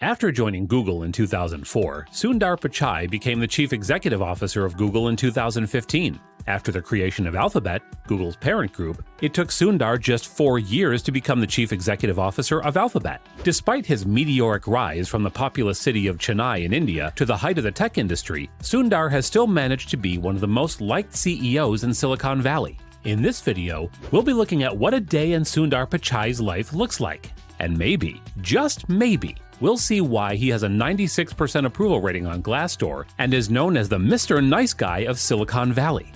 After joining Google in 2004, Sunder Pichai became the chief executive officer of Google in 2015. After the creation of Alphabet, Google's parent group, it took Sundar just 4 years to become the chief executive officer of Alphabet. Despite his meteoric rise from the populous city of Chennai in India to the height of the tech industry, Sundar has still managed to be one of the most liked CEOs in Silicon Valley. In this video, we'll be looking at what a day in Sunder Pichai's life looks like. And maybe, just maybe, we'll see why he has a 96% approval rating on Glassdoor and is known as the Mr. Nice Guy of Silicon Valley.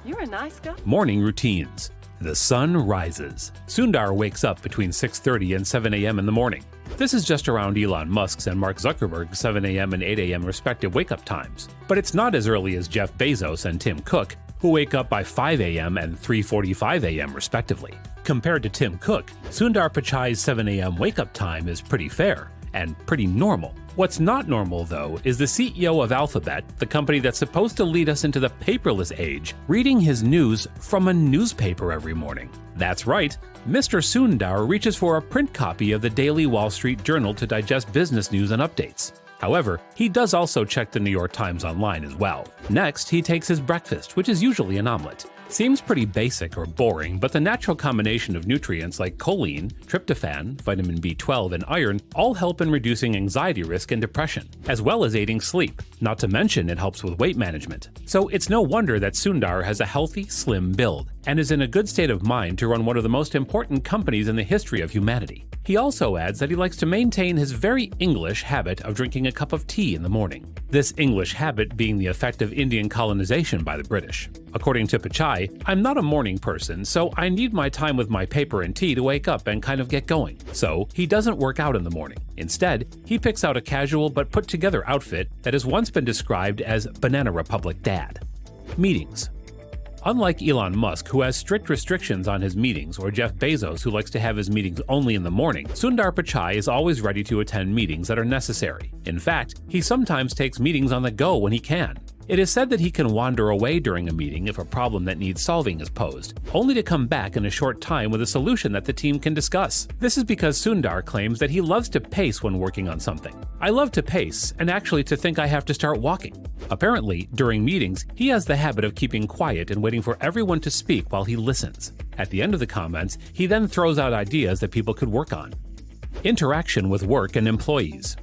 You're a nice guy. Morning routines. The sun rises. Sundar wakes up between 6:30 and 7 a.m. in the morning. This is just around Elon Musk's and Mark Zuckerberg's 7 a.m. and 8 a.m. respective wake-up times. But it's not as early as Jeff Bezos and Tim Cook, who wake up by 5 a.m. and 3:45 a.m. respectively. Compared to Tim Cook, Sunder Pichai's 7 a.m. wake-up time is pretty fair and pretty normal. What's not normal, though, is the CEO of Alphabet, the company that's supposed to lead us into the paperless age, reading his news from a newspaper every morning. That's right, Mr. Sundar reaches for a print copy of the daily Wall Street Journal to digest business news and updates. However, he does also check the New York Times online as well. Next, he takes his breakfast, which is usually an omelet. Seems pretty basic or boring, but the natural combination of nutrients like choline, tryptophan, vitamin B12, and iron all help in reducing anxiety risk and depression, as well as aiding sleep. Not to mention it helps with weight management. So it's no wonder that Sundar has a healthy, slim build, and is in a good state of mind to run one of the most important companies in the history of humanity. He also adds that he likes to maintain his very English habit of drinking a cup of tea in the morning. This English habit being the effect of Indian colonization by the British. According to Pichai, "I'm not a morning person, so I need my time with my paper and tea to wake up and kind of get going." So he doesn't work out in the morning. Instead, he picks out a casual but put-together outfit that has once been described as Banana Republic Dad. Meetings. Unlike Elon Musk, who has strict restrictions on his meetings, or Jeff Bezos, who likes to have his meetings only in the morning, Sunder Pichai is always ready to attend meetings that are necessary. In fact, he sometimes takes meetings on the go when he can. It is said that he can wander away during a meeting if a problem that needs solving is posed, only to come back in a short time with a solution that the team can discuss. This is because Sundar claims that he loves to pace when working on something. "I love to pace, and actually to think I have to start walking." Apparently, during meetings, he has the habit of keeping quiet and waiting for everyone to speak while he listens. At the end of the comments, he then throws out ideas that people could work on. Interaction with work and employees.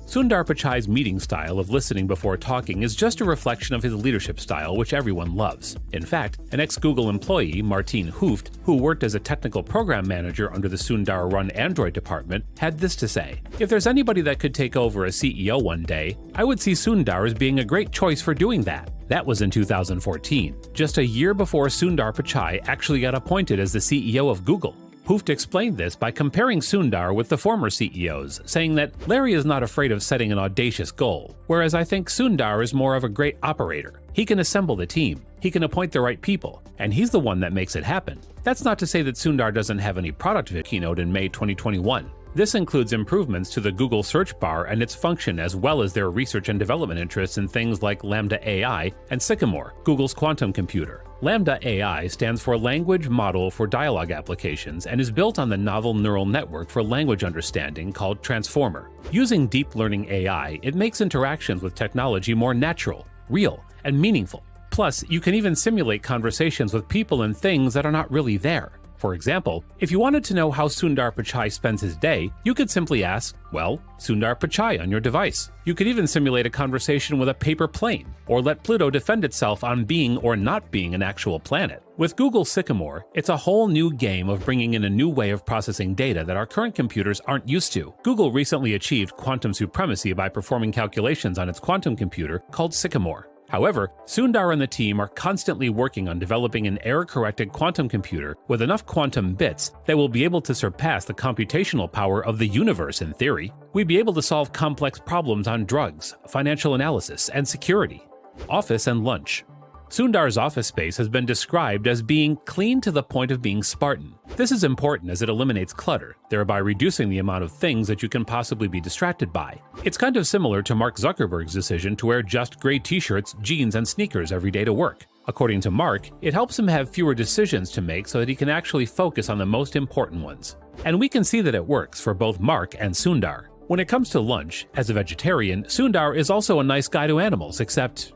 Sunder Pichai's meeting style of listening before talking is just a reflection of his leadership style, which everyone loves. In fact, an ex-Google employee, Martine Hooft, who worked as a technical program manager under the Sundar-run Android department, had this to say: "If there's anybody that could take over as CEO one day, I would see Sundar as being a great choice for doing that." That was in 2014, just a year before Sunder Pichai actually got appointed as the CEO of Google. Hooft explained this by comparing Sundar with the former CEOs, saying that Larry is not afraid of setting an audacious goal, whereas I think Sundar is more of a great operator. He can assemble the team, he can appoint the right people, and he's the one that makes it happen. That's not to say that Sundar doesn't have any product keynote in May 2021. This includes improvements to the Google search bar and its function, as well as their research and development interests in things like Lambda AI and Sycamore, Google's quantum computer. Lambda AI stands for Language Model for Dialogue Applications and is built on the novel neural network for language understanding called Transformer. Using deep learning AI, it makes interactions with technology more natural, real, and meaningful. Plus, you can even simulate conversations with people and things that are not really there. For example, if you wanted to know how Sunder Pichai spends his day, you could simply ask, well, Sunder Pichai on your device. You could even simulate a conversation with a paper plane, or let Pluto defend itself on being or not being an actual planet. With Google Sycamore, it's a whole new game of bringing in a new way of processing data that our current computers aren't used to. Google recently achieved quantum supremacy by performing calculations on its quantum computer called Sycamore. However, Sundar and the team are constantly working on developing an error-corrected quantum computer with enough quantum bits that will be able to surpass the computational power of the universe in theory. We'd be able to solve complex problems on drugs, financial analysis, and security. Office and lunch. Sundar's office space has been described as being clean to the point of being Spartan. This is important as it eliminates clutter, thereby reducing the amount of things that you can possibly be distracted by. It's kind of similar to Mark Zuckerberg's decision to wear just gray t-shirts, jeans, and sneakers every day to work. According to Mark, it helps him have fewer decisions to make so that he can actually focus on the most important ones. And we can see that it works for both Mark and Sundar. When it comes to lunch, as a vegetarian, Sundar is also a nice guy to animals, except,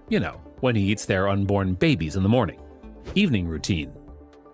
when he eats their unborn babies in the morning. Evening routine.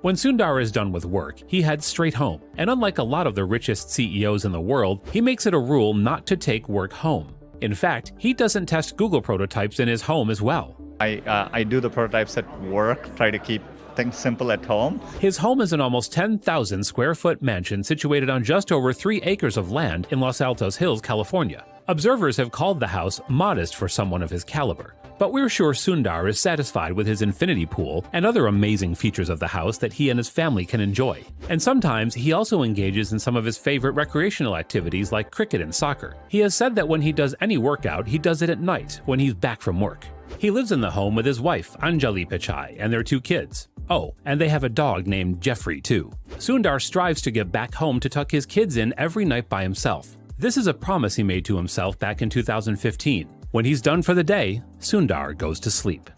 When Sundar is done with work, he heads straight home, and unlike a lot of the richest CEOs in the world, he makes it a rule not to take work home. In fact, he doesn't test Google prototypes in his home as well. I do the prototypes at work, try to keep things simple at home. His home is an almost 10,000 square foot mansion situated on just over 3 acres of land in Los Altos Hills, California. Observers have called the house modest for someone of his caliber, but we're sure Sundar is satisfied with his infinity pool and other amazing features of the house that he and his family can enjoy. And sometimes he also engages in some of his favorite recreational activities like cricket and soccer. He has said that when he does any workout, he does it at night when he's back from work. He lives in the home with his wife, Anjali Pichai, and their 2 kids. Oh, and they have a dog named Jeffrey, too. Sundar strives to get back home to tuck his kids in every night by himself. This is a promise he made to himself back in 2015. When he's done for the day, Sundar goes to sleep.